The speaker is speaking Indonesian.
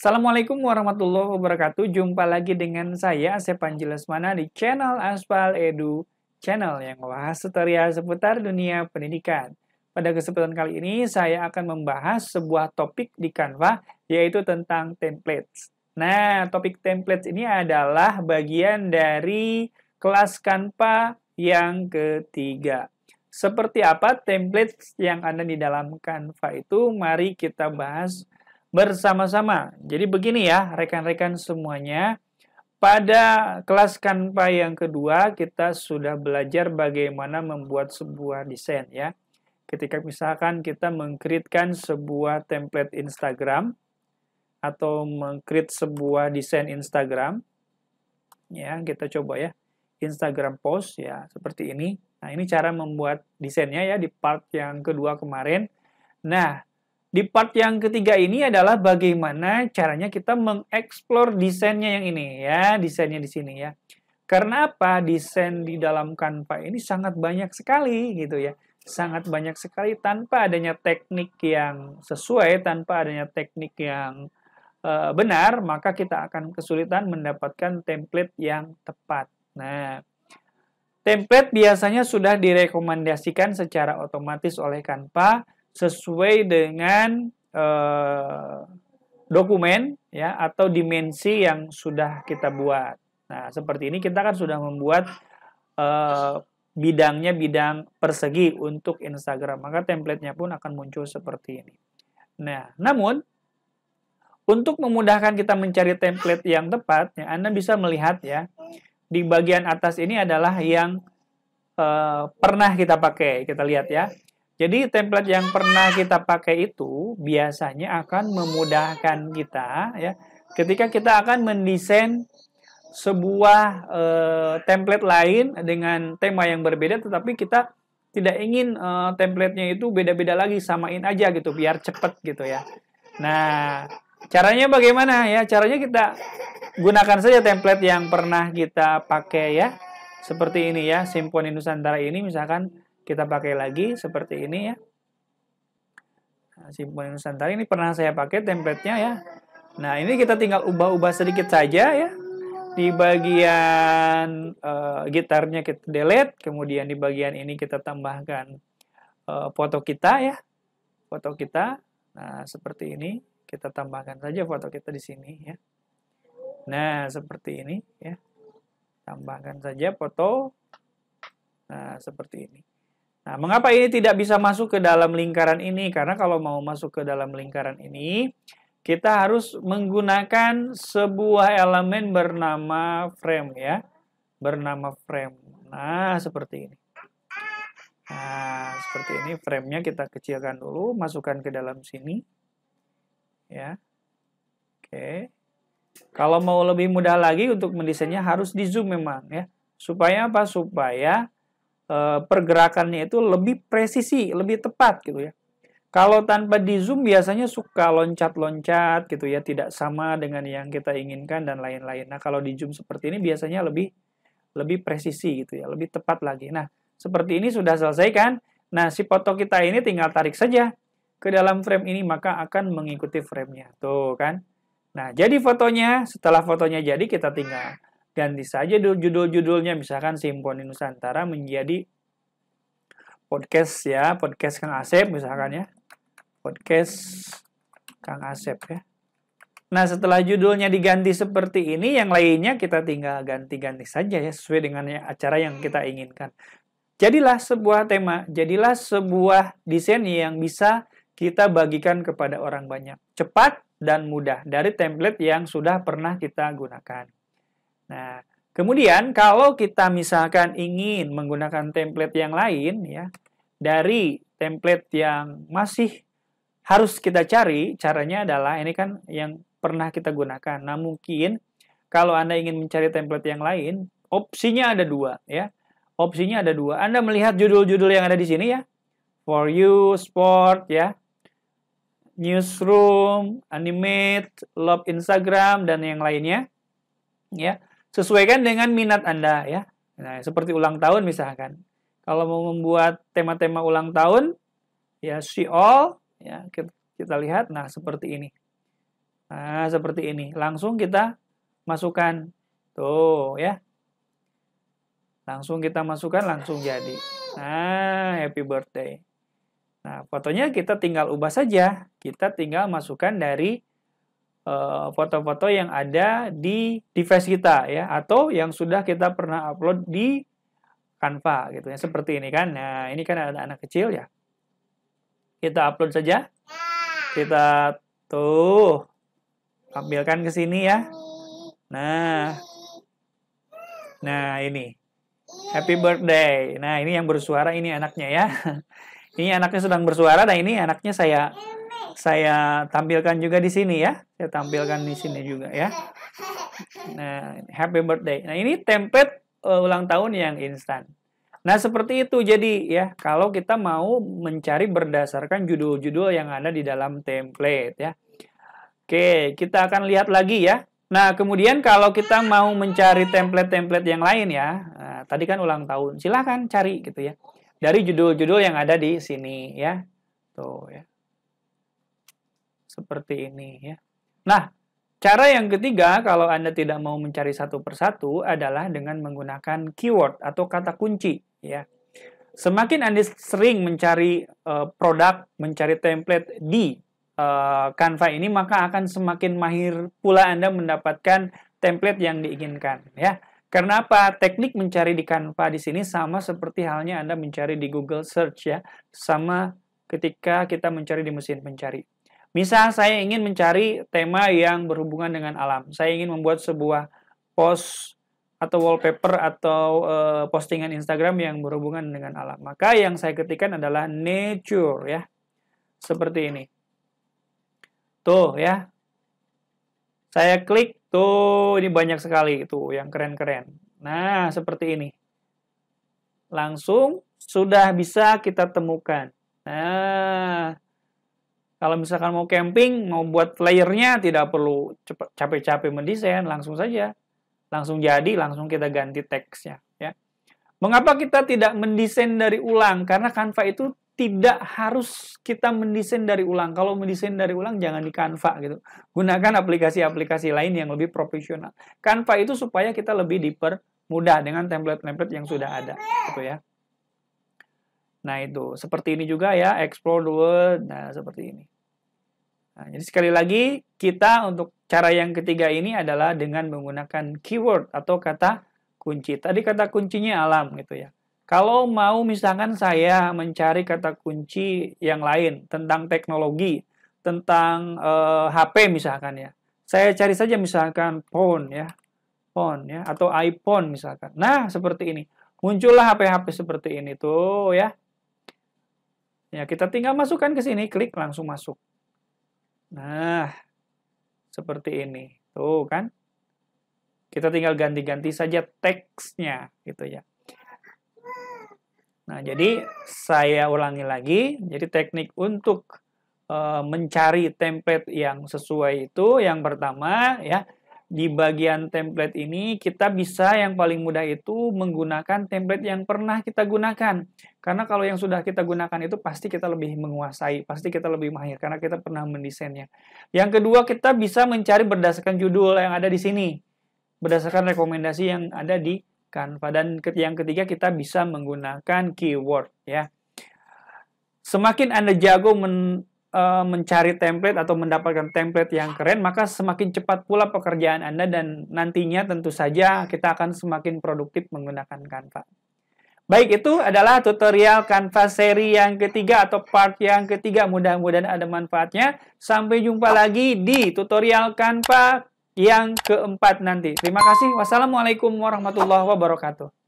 Assalamualaikum warahmatullahi wabarakatuh. Jumpa lagi dengan saya, Asep Panji Lesmana di channel Aspal Edu, channel yang membahas tutorial seputar dunia pendidikan. Pada kesempatan kali ini, saya akan membahas sebuah topik di Canva, yaitu tentang templates. Nah, topik templates ini adalah bagian dari kelas Canva yang ketiga. Seperti apa templates yang ada di dalam Canva itu? Mari kita bahas bersama-sama. Jadi begini ya, rekan-rekan semuanya. Pada kelas Canva yang kedua, kita sudah belajar bagaimana membuat sebuah desain ya. Ketika misalkan kita meng-create-kan sebuah template Instagram atau meng-create sebuah desain Instagram, ya kita coba ya. Instagram post ya, seperti ini. Nah, ini cara membuat desainnya ya di part yang kedua kemarin. Nah, di part yang ketiga ini adalah bagaimana caranya kita mengeksplor desainnya yang ini ya, desainnya di sini ya. Karena apa? Desain di dalam Canva ini sangat banyak sekali gitu ya. Sangat banyak sekali tanpa adanya teknik yang sesuai, tanpa adanya teknik yang benar, maka kita akan kesulitan mendapatkan template yang tepat. Nah, template biasanya sudah direkomendasikan secara otomatis oleh Canva sesuai dengan dokumen ya atau dimensi yang sudah kita buat. Nah, seperti ini kita kan sudah membuat bidangnya bidang persegi untuk Instagram, maka template-nya pun akan muncul seperti ini. Nah, namun untuk memudahkan kita mencari template yang tepat, ya, Anda bisa melihat ya, di bagian atas ini adalah yang pernah kita pakai. Kita lihat ya. Jadi template yang pernah kita pakai itu biasanya akan memudahkan kita ya ketika kita akan mendesain sebuah template lain dengan tema yang berbeda, tetapi kita tidak ingin template-nya itu beda-beda lagi, samain aja gitu biar cepet gitu ya. Nah, caranya bagaimana ya? Caranya kita gunakan saja template yang pernah kita pakai ya. Seperti ini ya, Simponi Nusantara ini misalkan kita pakai lagi seperti ini ya. Nah, Simponi Nusantara ini pernah saya pakai template-nya ya. Nah, ini kita tinggal ubah-ubah sedikit saja ya. Di bagian gitarnya kita delete, kemudian di bagian ini kita tambahkan foto kita ya. Foto kita. Nah, seperti ini. Kita tambahkan saja foto kita di sini ya. Nah, seperti ini ya. Tambahkan saja foto. Nah, seperti ini. Nah, mengapa ini tidak bisa masuk ke dalam lingkaran ini? Karena kalau mau masuk ke dalam lingkaran ini, kita harus menggunakan sebuah elemen bernama frame ya. Bernama frame. Nah, seperti ini. Nah, seperti ini frame-nya kita kecilkan dulu, masukkan ke dalam sini. Ya. Oke. Kalau mau lebih mudah lagi untuk mendesainnya harus di zoom memang ya. Supaya apa? Supaya pergerakannya itu lebih presisi, lebih tepat gitu ya. Kalau tanpa di zoom biasanya suka loncat-loncat gitu ya, tidak sama dengan yang kita inginkan dan lain-lain. Nah, kalau di zoom seperti ini biasanya lebih presisi gitu ya, lebih tepat lagi. Nah, seperti ini sudah selesai kan? Nah, si foto kita ini tinggal tarik saja ke dalam frame ini, maka akan mengikuti frame-nya. Tuh kan? Nah, jadi fotonya, setelah fotonya jadi kita tinggal ganti saja judul-judulnya, misalkan Simponi Nusantara menjadi podcast ya, podcast Kang Asep misalkan ya. Podcast Kang Asep ya. Nah, setelah judulnya diganti seperti ini, yang lainnya kita tinggal ganti-ganti saja ya, sesuai dengan acara yang kita inginkan. Jadilah sebuah tema, jadilah sebuah desain yang bisa kita bagikan kepada orang banyak. Cepat dan mudah dari template yang sudah pernah kita gunakan. Nah, kemudian kalau kita misalkan ingin menggunakan template yang lain ya, dari template yang masih harus kita cari, caranya adalah ini kan yang pernah kita gunakan. Nah, mungkin kalau Anda ingin mencari template yang lain, opsinya ada dua ya. Opsinya ada dua. Anda melihat judul-judul yang ada di sini ya. For You, Sport ya. Newsroom, Animate, Love Instagram dan yang lainnya. Ya. Sesuaikan dengan minat Anda ya. Nah, seperti ulang tahun misalkan. Kalau mau membuat tema-tema ulang tahun, ya see all, ya kita lihat, nah seperti ini. Nah, seperti ini. Langsung kita masukkan. Tuh, ya. Langsung kita masukkan, langsung jadi. Nah, happy birthday. Nah, fotonya kita tinggal ubah saja. Kita tinggal masukkan dari foto-foto yang ada di device kita, ya. Atau yang sudah kita pernah upload di Canva, gitu ya. Seperti ini kan. Nah, ini kan ada anak kecil, ya. Kita upload saja. Kita, tuh, tampilkan ke sini, ya. Nah, ini. Happy birthday. Nah, ini yang bersuara, ini anaknya, ya. Ini anaknya sedang bersuara, nah ini anaknya saya tampilkan juga di sini, ya. Saya tampilkan di sini juga, ya. Nah, happy birthday. Nah, ini template ulang tahun yang instan. Nah, seperti itu jadi, ya. Kalau kita mau mencari berdasarkan judul-judul yang ada di dalam template, ya. Oke, kita akan lihat lagi, ya. Nah, kemudian kalau kita mau mencari template-template yang lain, ya. Nah, tadi kan ulang tahun. Silahkan cari, gitu ya. Dari judul-judul yang ada di sini, ya. Tuh, ya. Seperti ini, ya. Nah, cara yang ketiga, kalau Anda tidak mau mencari satu persatu, adalah dengan menggunakan keyword atau kata kunci, ya. Semakin Anda sering mencari produk, mencari template di Canva ini, maka akan semakin mahir pula Anda mendapatkan template yang diinginkan, ya. Karena apa? Teknik mencari di Canva di sini sama seperti halnya Anda mencari di Google Search, ya. Sama ketika kita mencari di mesin pencari. Misal saya ingin mencari tema yang berhubungan dengan alam. Saya ingin membuat sebuah post atau wallpaper atau postingan Instagram yang berhubungan dengan alam. Maka yang saya ketikkan adalah nature, ya. Seperti ini. Tuh, ya. Saya klik, tuh, ini banyak sekali, tuh, yang keren-keren. Nah, seperti ini. Langsung sudah bisa kita temukan. Nah, kalau misalkan mau camping, mau buat flyernya, tidak perlu capek-capek mendesain, langsung saja. Langsung jadi, langsung kita ganti teksnya, ya. Mengapa kita tidak mendesain dari ulang? Karena Canva itu tidak harus kita mendesain dari ulang. Kalau mendesain dari ulang, jangan di Canva, gitu. Gunakan aplikasi-aplikasi lain yang lebih profesional. Canva itu supaya kita lebih dipermudah dengan template-template yang sudah ada, gitu ya. Nah, itu. Seperti ini juga, ya. Explore the world. Nah, seperti ini. Nah, jadi sekali lagi, kita untuk cara yang ketiga ini adalah dengan menggunakan keyword atau kata kunci. Tadi kata kuncinya alam, gitu ya. Kalau mau misalkan saya mencari kata kunci yang lain tentang teknologi, tentang HP misalkan, ya. Saya cari saja misalkan phone, ya. Phone, ya, atau iPhone misalkan. Nah, seperti ini. Muncullah HP-HP seperti ini tuh, ya. Ya, kita tinggal masukkan ke sini, klik langsung masuk. Nah, seperti ini. Tuh kan. Kita tinggal ganti-ganti saja teksnya, gitu ya. Nah, jadi saya ulangi lagi. Jadi teknik untuk mencari template yang sesuai itu, yang pertama, ya, di bagian template ini kita bisa yang paling mudah itu menggunakan template yang pernah kita gunakan. Karena kalau yang sudah kita gunakan itu pasti kita lebih menguasai, pasti kita lebih mahir karena kita pernah mendesainnya. Yang kedua, kita bisa mencari berdasarkan judul yang ada di sini, berdasarkan rekomendasi yang ada di Canva. Dan yang ketiga, kita bisa menggunakan keyword, ya. Semakin Anda jago mencari template atau mendapatkan template yang keren, maka semakin cepat pula pekerjaan Anda dan nantinya tentu saja kita akan semakin produktif menggunakan Canva. Baik, itu adalah tutorial Canva seri yang ketiga atau part yang ketiga. Mudah-mudahan ada manfaatnya. Sampai jumpa lagi di tutorial Canva yang keempat nanti. Terima kasih. Wassalamualaikum warahmatullahi wabarakatuh.